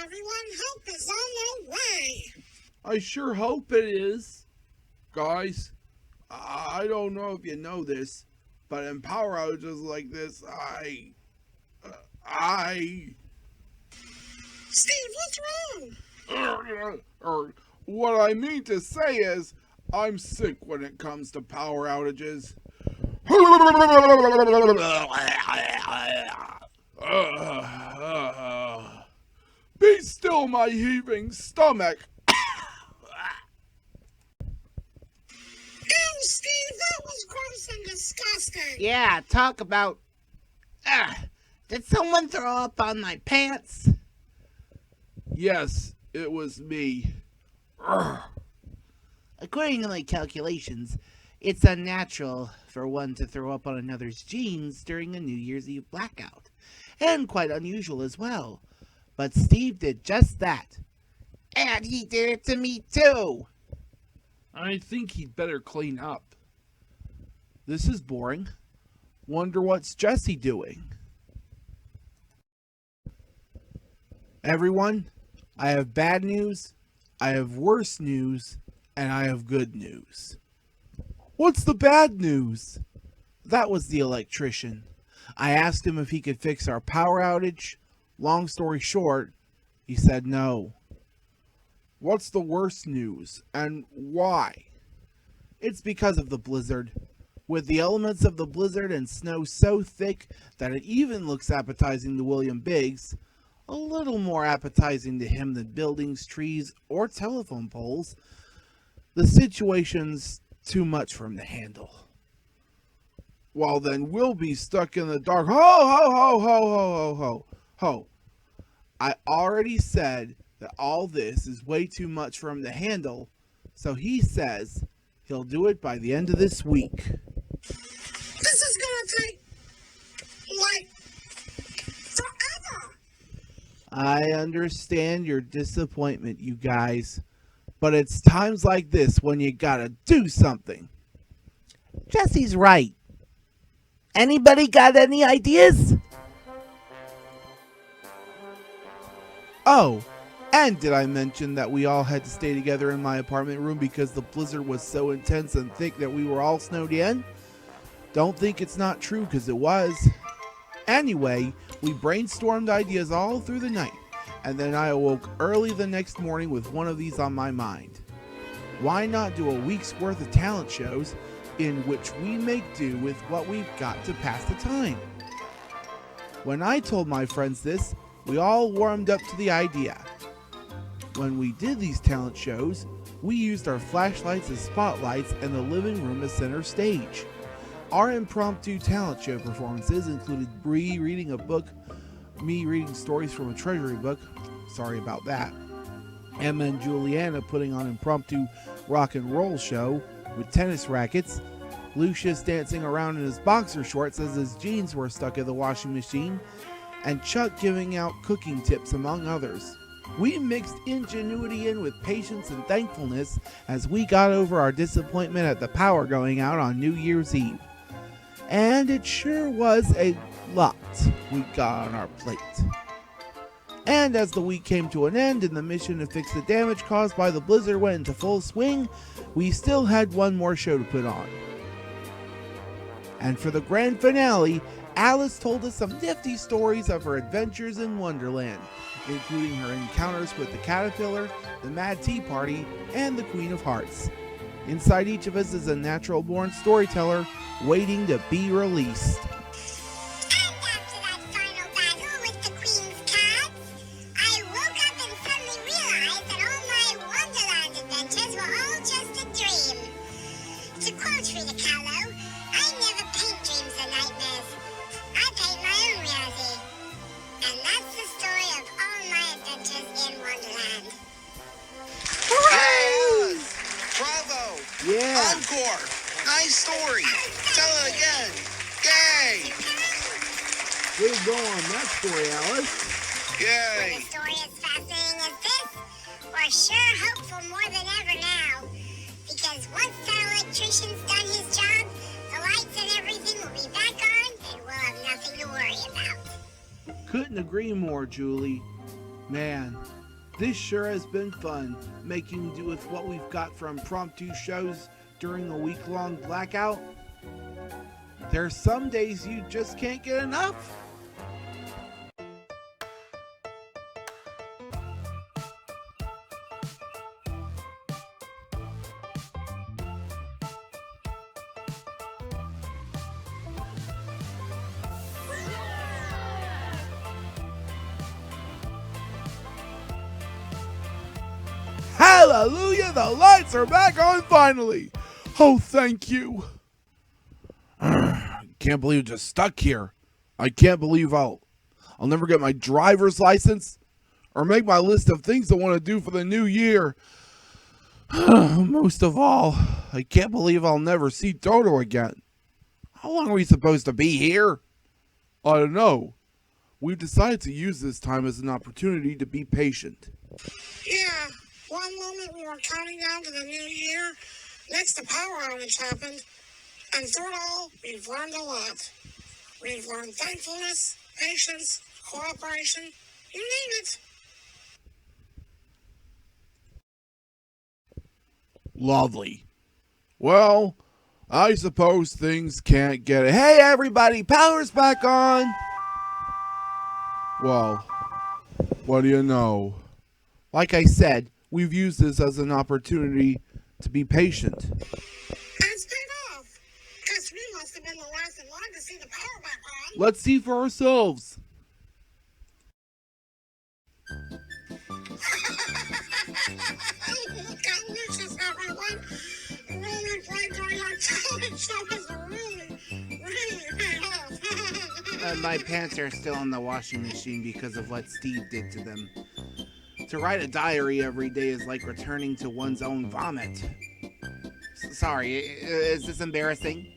everyone. Hope is on their way. I sure hope it is. Guys, I don't know if you know this, but in power outages like this, Steve, what's wrong? What I mean to say is, I'm sick when it comes to power outages. Be still, my heaving stomach. Oh, Steve, that was gross and disgusting. Yeah, talk about... did someone throw up on my pants? Yes, it was me. According to my calculations, it's unnatural for one to throw up on another's jeans during a New Year's Eve blackout, and quite unusual as well. But Steve did just that. And he did it to me too! I think he'd better clean up. This is boring. Wonder what's Jesse doing? Everyone, I have bad news, I have worse news, and I have good news. What's the bad news? That was the electrician. I asked him if he could fix our power outage. Long story short, he said no. What's the worst news, and why? It's because of the blizzard. With the elements of the blizzard and snow so thick that it even looks appetizing to William Biggs, a little more appetizing to him than buildings, trees, or telephone poles, the situation's too much for him to handle. Well, then we'll be stuck in the dark. Ho, ho, ho, ho, ho, ho, ho, ho. I already said that all this is way too much for him to handle, so he says he'll do it by the end of this week. This is gonna take, forever. I understand your disappointment, you guys, but it's times like this when you gotta do something. Jesse's right. Anybody got any ideas? Oh, and did I mention that we all had to stay together in my apartment room because the blizzard was so intense and thick that we were all snowed in? Don't think it's not true, because it was. Anyway, we brainstormed ideas all through the night, and then I awoke early the next morning with one of these on my mind. Why not do a week's worth of talent shows in which we make do with what we've got to pass the time? When I told my friends this, we all warmed up to the idea. When we did these talent shows, we used our flashlights as spotlights and the living room as center stage. Our impromptu talent show performances included Bree reading a book, me reading stories from a treasury book, sorry about that, Emma and Juliana putting on impromptu rock and roll show with tennis rackets, Lucius dancing around in his boxer shorts as his jeans were stuck in the washing machine, and Chuck giving out cooking tips, among others. We mixed ingenuity in with patience and thankfulness as we got over our disappointment at the power going out on New Year's Eve. And it sure was a lot we got on our plate. And as the week came to an end and the mission to fix the damage caused by the blizzard went into full swing, we still had one more show to put on. And for the grand finale, Alice told us some nifty stories of her adventures in Wonderland, including her encounters with the Caterpillar, the Mad Tea Party, and the Queen of Hearts. Inside each of us is a natural-born storyteller waiting to be released. And after that final battle with the Queen's cards, I woke up and suddenly realized that all my Wonderland adventures were all just a dream. To quote Frida Kahlo, I never paint dreams or nightmares. I paint my own reality. And that's the story of all my adventures in Wonderland. Hooray! Bravo! Yeah! Encore! Nice story! Tell it again! Yay! Way to go on that story, Alice. When Yay! a story as fascinating as this, we're sure hopeful more than ever now. Because once that electrician's done his job, the lights and everything will be back on and we'll have nothing to worry about. Couldn't agree more, Julie. Man, this sure has been fun, making do with what we've got from impromptu shows during a week-long blackout. There's some days you just can't get enough. Hallelujah, the lights are back on finally. Oh, thank you. Can't believe I'm just stuck here. I can't believe I'll never get my driver's license or make my list of things I want to do for the new year. Most of all, I can't believe I'll never see Toto again. How long are we supposed to be here? I don't know. We've decided to use this time as an opportunity to be patient. Yeah, one moment we were counting down to the new year, next the power outage happened, and through it all, we've learned a lot. We've learned thankfulness, patience, cooperation, you name it. Lovely. Well, I suppose things can't get it. Hey, everybody, power's back on. Well, what do you know? Like I said, we've used this as an opportunity to be patient. And it's paid off. Guess we must have been the last in line to see the power back on. Let's see for ourselves. Look at Lucius, everyone. The role we played during our talent show was really paid off. My pants are still in the washing machine because of what Steve did to them. To write a diary every day is like returning to one's own vomit. Sorry, is this embarrassing?